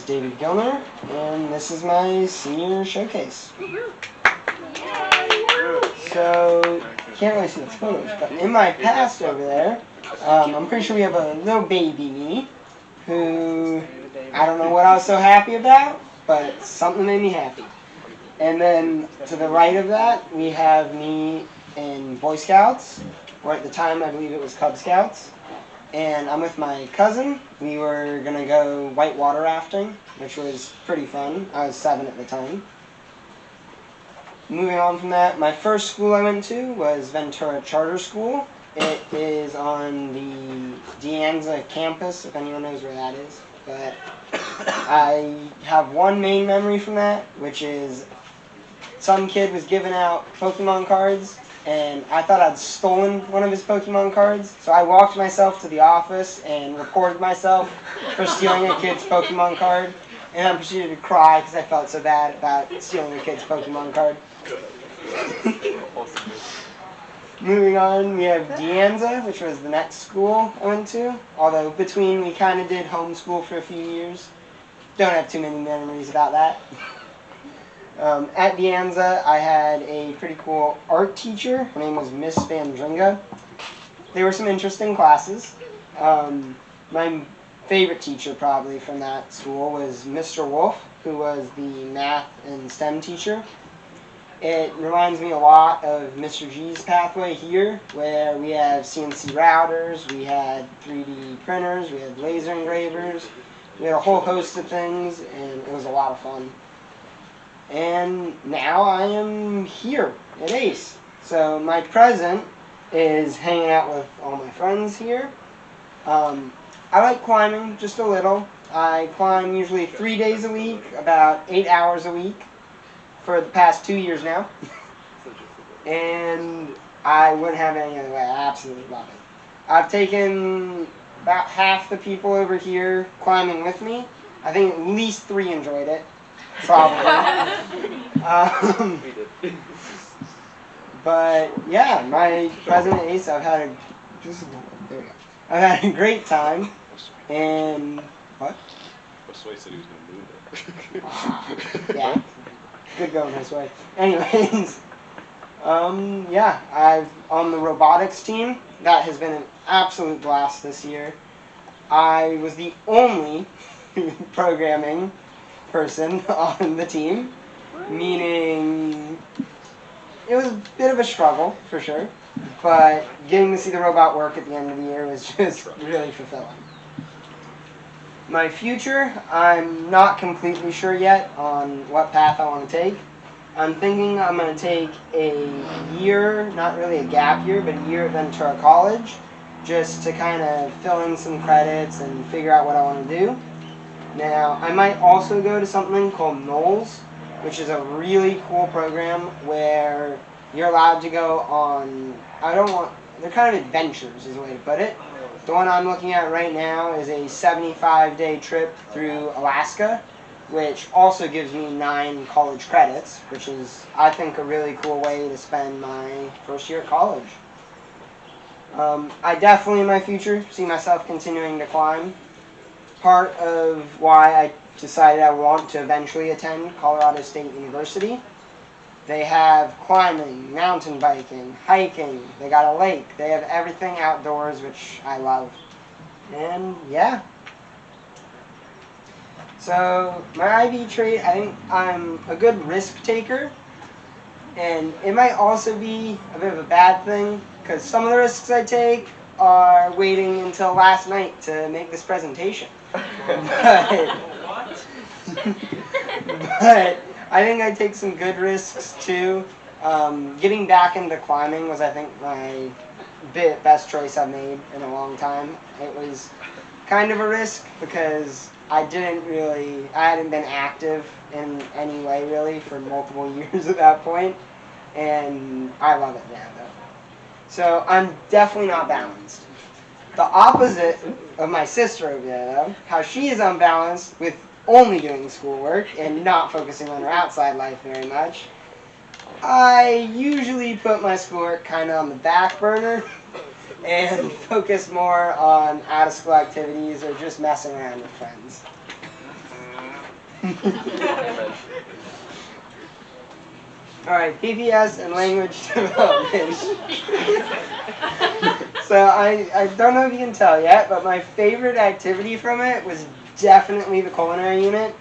David Gilner, and this is my senior showcase. So, can't really see the photos, but in my past over there, I'm pretty sure we have a little baby me, who I don't know what I was so happy about, but something made me happy. And then to the right of that, we have me in Boy Scouts, or at the time I believe it was Cub Scouts. And I'm with my cousin. We were going to go whitewater rafting, which was pretty fun. I was 7 at the time. Moving on from that, my first school I went to was Ventura Charter School. It is on the De Anza campus, if anyone knows where that is. But I have one main memory from that, which is some kid was giving out Pokemon cards, and I thought I'd stolen one of his Pokemon cards. So I walked myself to the office and reported myself for stealing a kid's Pokemon card. And then proceeded to cry because I felt so bad about stealing a kid's Pokemon card. Moving on, we have De Anza, which was the next school I went to. Although between we kind of did homeschool for a few years. Don't have too many memories about that. At De Anza, I had a pretty cool art teacher. Her name was Miss Vandringa. There were some interesting classes. My favorite teacher probably from that school was Mr. Wolf, who was the math and STEM teacher. It reminds me a lot of Mr. G's pathway here, where we have CNC routers, we had 3D printers, we had laser engravers, we had a whole host of things, and it was a lot of fun. And now I am here at ACE. So my present is hanging out with all my friends here. I like climbing just a little. I climb usually 3 days a week, about 8 hours a week, for the past 2 years now. And I wouldn't have it any other way. I absolutely love it. I've taken about half the people over here climbing with me. I think at least 3 enjoyed it. Probably. But yeah, my present at ACE, I've had a great time. And what? Josue said he was gonna move it. Yeah, good going, Josue. Anyways, yeah, I've on the robotics team. That has been an absolute blast this year. I was the only programming person on the team, meaning it was a bit of a struggle for sure, but getting to see the robot work at the end of the year was just really fulfilling. My future, I'm not completely sure yet on what path I want to take. I'm thinking I'm going to take a year, not really a gap year, but a year at Ventura College, just to kind of fill in some credits and figure out what I want to do. Now, I might also go to something called Knowles, which is a really cool program where you're allowed to go on, they're kind of adventures is the way to put it. The one I'm looking at right now is a 75-day trip through Alaska, which also gives me 9 college credits, which is, I think, a really cool way to spend my first year at college. I definitely, in my future, see myself continuing to climb. Part of why I decided I want to eventually attend Colorado State University. They have climbing, mountain biking, hiking, they got a lake, they have everything outdoors, which I love. And yeah. So my IB trait, I think I'm a good risk taker, and it might also be a bit of a bad thing, because some of the risks I take are waiting until last night to make this presentation. But I think I take some good risks too. Getting back into climbing was, I think, my best choice I've made in a long time. It was kind of a risk because I hadn't been active in any way really for multiple years at that point, and I love it now though. So I'm definitely not balanced. The opposite of my sister over there though, how she is unbalanced with only doing schoolwork and not focusing on her outside life very much. I usually put my schoolwork kind of on the back burner and focus more on out-of-school activities or just messing around with friends. Amen. Alright, PPS and language development. So I don't know if you can tell yet, but my favorite activity from it was definitely the culinary unit.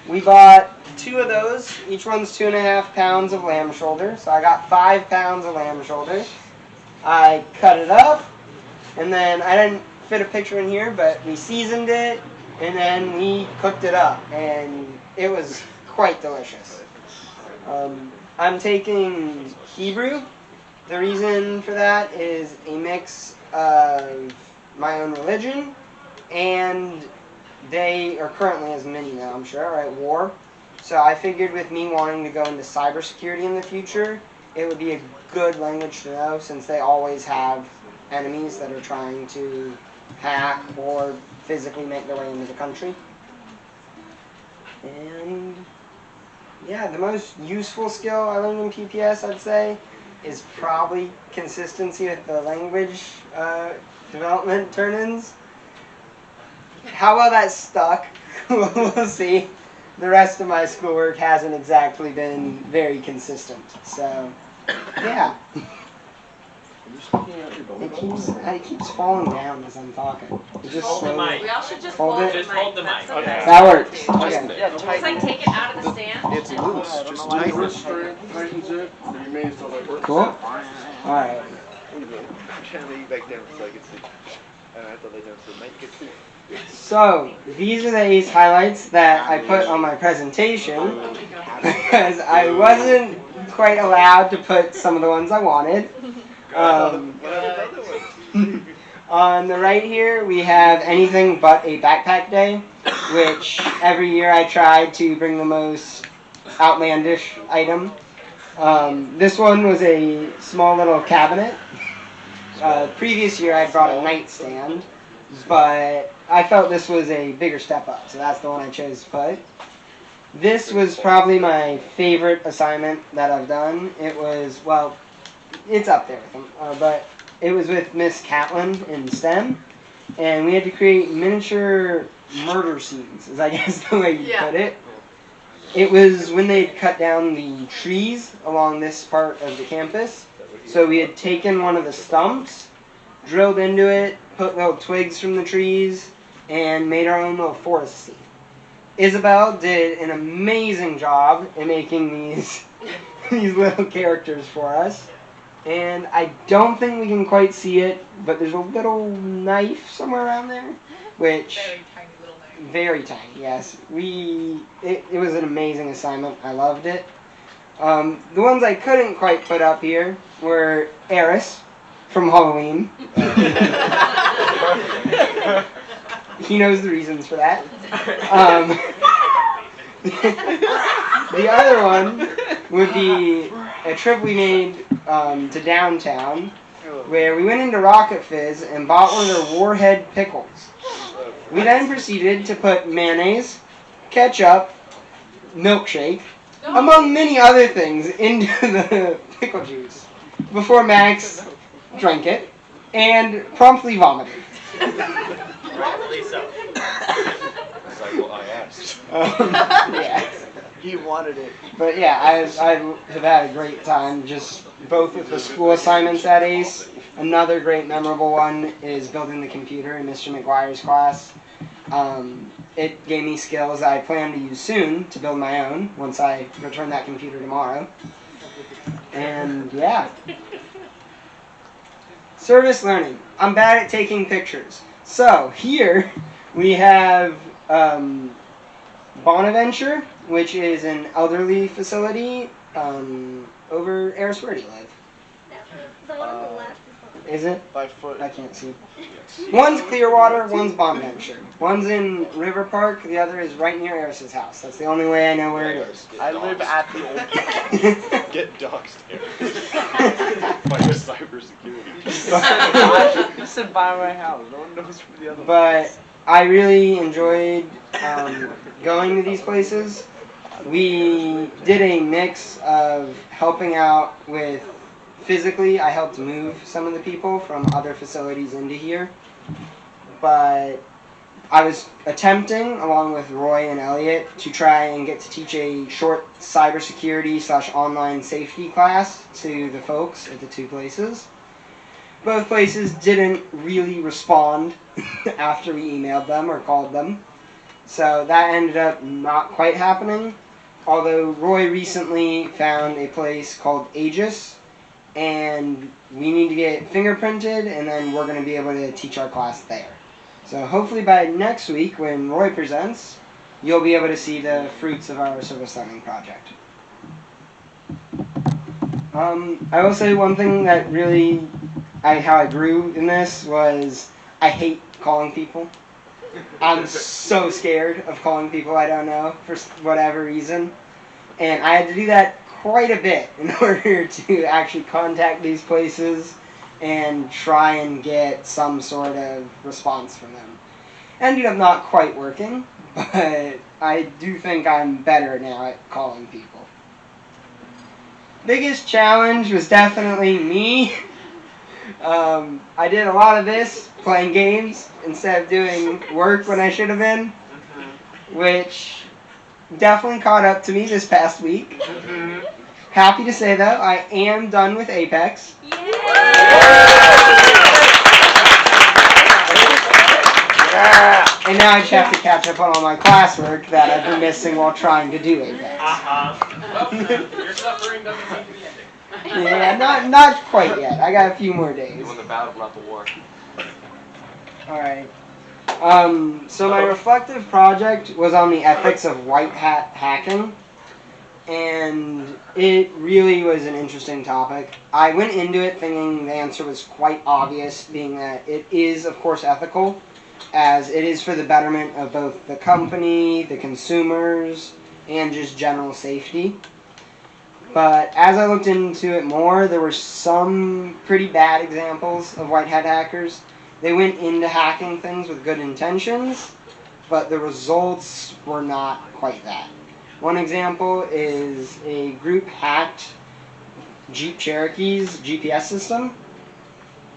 We bought 2 of those. Each one's 2.5 pounds of lamb shoulder. So I got 5 pounds of lamb shoulder. I cut it up, and then I didn't fit a picture in here, but we seasoned it, and then we cooked it up, and it was quite delicious. I'm taking Hebrew. The reason for that is a mix of my own religion, and they are currently, as many now I'm sure, are at war. So I figured with me wanting to go into cybersecurity in the future, it would be a good language to know since they always have enemies that are trying to hack or physically make their way into the country. And yeah, the most useful skill I learned in PPS, I'd say, is probably consistency with the language development turn-ins. How well that stuck, we'll see. The rest of my schoolwork hasn't exactly been very consistent. So, yeah. It keeps falling down as I'm talking. It just Hold the slowly. mic. We all should just Hold hold it. the Just hold the That's mic. okay. Okay. That works. Just Okay. yeah, Just like take it out of the stand. It's loose. Just tighten it. Tightens it, it remains till like Cool. All right. Trying to lay you back down so I can see. And I have to lay down so Mike gets see. So these are the ACE highlights that I put on my presentation because I wasn't quite allowed to put some of the ones I wanted. What are the other ones? On the right here, we have anything but a backpack day, which every year I try to bring the most outlandish item. This one was a small little cabinet. Previous year I brought a nightstand, but I felt this was a bigger step up, so that's the one I chose to put. This was probably my favorite assignment that I've done. It was, well, it's up there with them, but it was with Miss Catlin in STEM, and we had to create miniature murder scenes, is I guess the way you put it. It was when they had cut down the trees along this part of the campus, so we had taken one of the stumps, drilled into it, put little twigs from the trees, and made our own little forest scene. Isabel did an amazing job in making these these little characters for us. And I don't think we can quite see it, but there's a little knife somewhere around there, which Very tiny little knife. very tiny. Yes, it was an amazing assignment. I loved it. The ones I couldn't quite put up here were Eris from Halloween. He knows the reasons for that. The other one would be a trip we made to downtown, where we went into Rocket Fizz and bought one of their Warhead pickles. We then proceeded to put mayonnaise, ketchup, milkshake, among many other things, into the pickle juice before Max drank it and promptly vomited. Rightfully so. It's like, well, I asked. Yeah. He wanted it. But yeah, I have had a great time, just both with the school assignments at ACE. Another great memorable one is building the computer in Mr. McGuire's class. It gave me skills I plan to use soon to build my own once I return that computer tomorrow. And yeah. Service learning. I'm bad at taking pictures. So here we have Bonaventure, which is an elderly facility over Eris. Where do you live? The one on the left Is it? 5 foot. I can't see. One's Clearwater, one's Bonaventure. One's in River Park, the other is right near Eris's house. That's the only way I know where it is. I live at the old. Get doxed here. By the cybersecurity. You said by my house. No one knows where the other But I really enjoyed going to these places. We did a mix of helping out with physically. I helped move some of the people from other facilities into here. But I was attempting, along with Roy and Elliot, to try and get to teach a short cybersecurity/online safety class to the folks at the two places. Both places didn't really respond after we emailed them or called them, so that ended up not quite happening. Although Roy recently found a place called Aegis, and we need to get fingerprinted, and then we're going to be able to teach our class there. So hopefully by next week, when Roy presents, you'll be able to see the fruits of our service learning project. I will say one thing that really, how I grew in this was I hate calling people. I'm so scared of calling people I don't know for whatever reason. And I had to do that quite a bit in order to actually contact these places and try and get some sort of response from them. Ended up not quite working, but I do think I'm better now at calling people. Biggest challenge was definitely me. I did a lot of this playing games instead of doing work when I should have been, which definitely caught up to me this past week. Happy to say, though, I am done with Apex. And now I just have to catch up on all my classwork that I've been missing while trying to do Apex. Well, your suffering doesn't seem to be ending. Yeah, not quite yet. I got a few more days. You won the battle, not the war. Alright. So my reflective project was on the ethics of white hat hacking. And it really was an interesting topic. I went into it thinking the answer was quite obvious, being that it is, of course, ethical, as it is for the betterment of both the company, the consumers, and just general safety. But as I looked into it more, there were some pretty bad examples of white hat hackers. They went into hacking things with good intentions, but the results were not quite that. One example is a group hacked Jeep Cherokee's GPS system,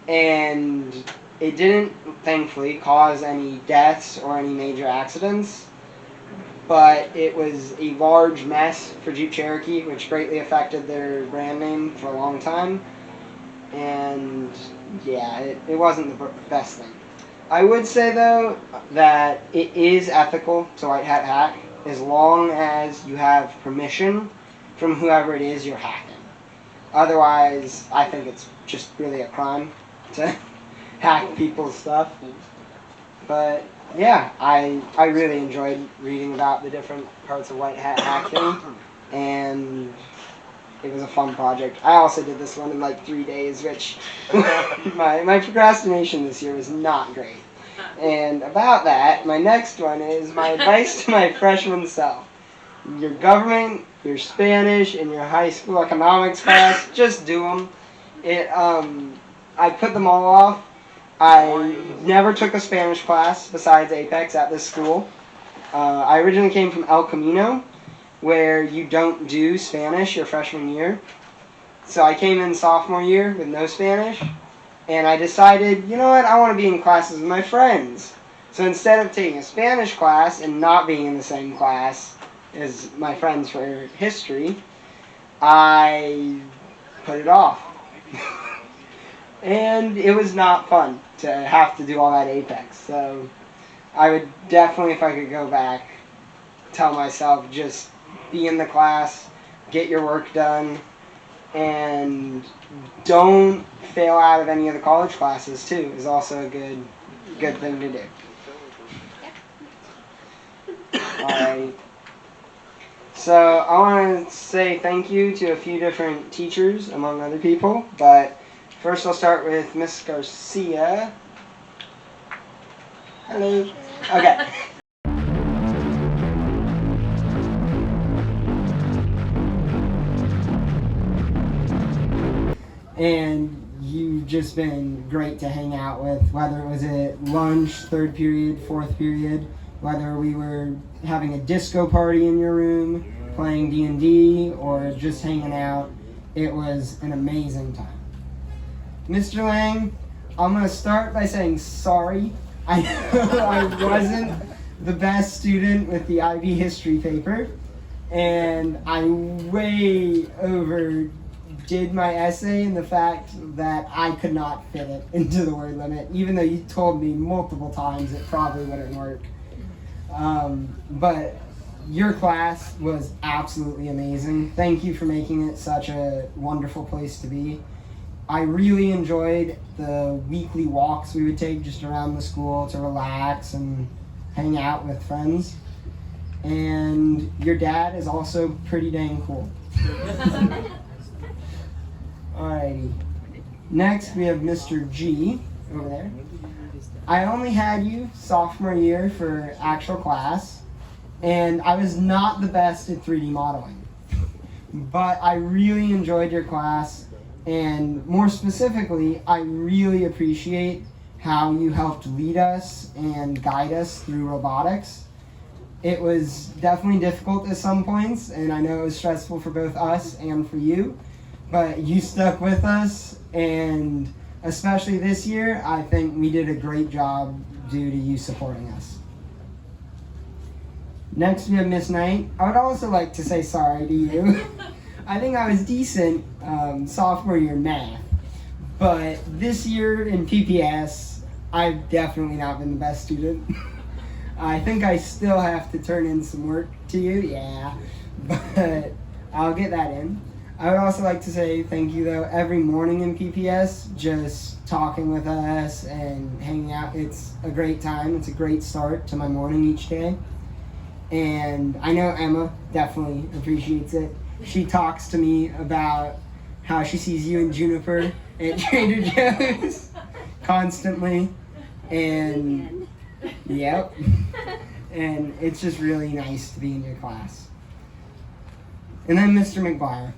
and it didn't, thankfully, cause any deaths or any major accidents, but it was a large mess for Jeep Cherokee, which greatly affected their brand name for a long time, and yeah, it wasn't the best thing. I would say, though, that it is ethical to white hat hack, as long as you have permission from whoever it is you're hacking. Otherwise, I think it's just really a crime to hack people's stuff. But yeah, I really enjoyed reading about the different parts of white hat hacking, and it was a fun project. I also did this one in like 3 days, which my procrastination this year was not great. And about that, my next one is my advice to my freshman self. Your government, your Spanish, and your high school economics class, just do them. I put them all off. I never took a Spanish class besides Apex at this school. I originally came from El Camino, where you don't do Spanish your freshman year. So I came in sophomore year with no Spanish. And I decided, you know what, I want to be in classes with my friends. So instead of taking a Spanish class and not being in the same class as my friends for history, I put it off. And it was not fun to have to do all that Apex. So I would definitely, if I could go back, tell myself just be in the class, get your work done, and don't fail out of any of the college classes too is also a good thing to do. Alright. So I want to say thank you to a few different teachers among other people, but first I'll start with Miss Garcia. Hello. Okay. And you've just been great to hang out with, whether it was at lunch, third period, fourth period, whether we were having a disco party in your room, playing D&D, or just hanging out. It was an amazing time. Mr. Lang, I'm going to start by saying sorry I wasn't the best student with the IB history paper, and I way overdid my essay in the fact that I could not fit it into the word limit, even though you told me multiple times it probably wouldn't work. But your class was absolutely amazing. Thank you for making it such a wonderful place to be. I really enjoyed the weekly walks we would take just around the school to relax and hang out with friends. And your dad is also pretty dang cool. Alrighty. Next we have Mr. G over there. I only had you sophomore year for actual class, and I was not the best at 3D modeling. But I really enjoyed your class, and more specifically, I really appreciate how you helped lead us and guide us through robotics. It was definitely difficult at some points, and I know it was stressful for both us and for you, but you stuck with us, and especially this year, I think we did a great job due to you supporting us. Next we have Miss Knight. I would also like to say sorry to you. I think I was decent sophomore year math, but this year in PPS, I've definitely not been the best student. I think I still have to turn in some work to you, yeah, but I'll get that in. I would also like to say thank you though, every morning in PPS, just talking with us and hanging out. It's a great time. It's a great start to my morning each day. And I know Emma definitely appreciates it. She talks to me about how she sees you and Juniper at Trader Joe's constantly. And yep. And it's just really nice to be in your class. And then Mr. McGuire.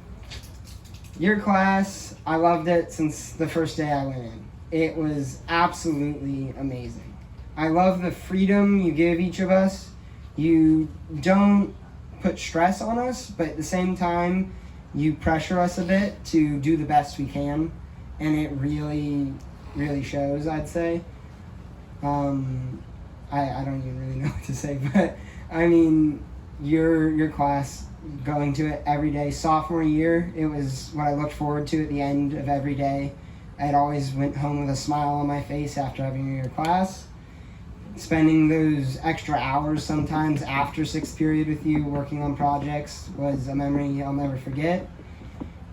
Your class, I loved it since the first day I went in. It was absolutely amazing. I love the freedom you give each of us. You don't put stress on us, but at the same time, you pressure us a bit to do the best we can, and it really, really shows, I'd say. I don't even really know what to say, but I mean, your class, going to it every day. Sophomore year, it was what I looked forward to at the end of every day. I'd always went home with a smile on my face after having your class. Spending those extra hours sometimes after sixth period with you working on projects was a memory I'll never forget.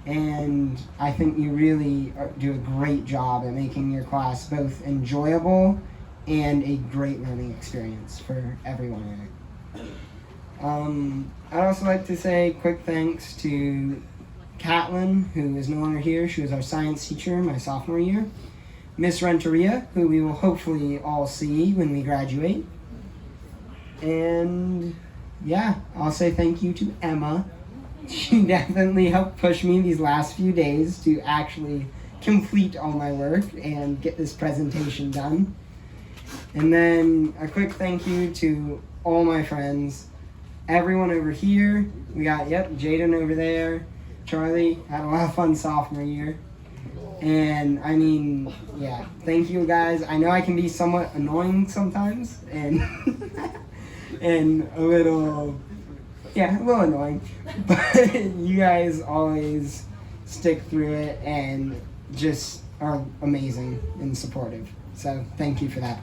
And I think you really do a great job at making your class both enjoyable and a great learning experience for everyone in it. I'd also like to say quick thanks to Catlin, who is no longer here. She was our science teacher my sophomore year. Miss Renteria, who we will hopefully all see when we graduate. And yeah, I'll say thank you to Emma. She definitely helped push me these last few days to actually complete all my work and get this presentation done. And then a quick thank you to all my friends. Everyone over here. We got, Jaden over there. Charlie had a lot of fun sophomore year. And I mean, yeah, thank you guys. I know I can be somewhat annoying sometimes and and a little annoying. But you guys always stick through it and just are amazing and supportive. So thank you for that.